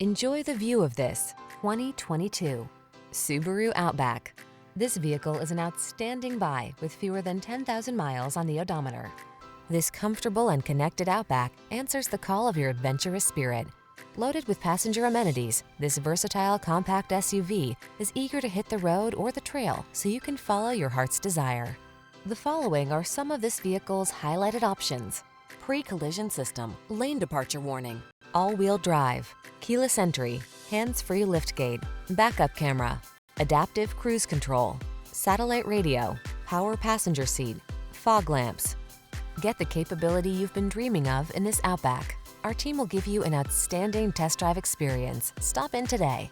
Enjoy the view of this 2022 Subaru Outback. This vehicle is an outstanding buy with fewer than 10,000 miles on the odometer. This comfortable and connected Outback answers the call of your adventurous spirit. Loaded with passenger amenities, this versatile compact SUV is eager to hit the road or the trail so you can follow your heart's desire. The following are some of this vehicle's highlighted options: pre-collision system, lane departure warning, all-wheel drive, keyless entry, hands-free liftgate, backup camera, adaptive cruise control, satellite radio, power passenger seat, fog lamps. Get the capability you've been dreaming of in this Outback. Our team will give you an outstanding test drive experience. Stop in today.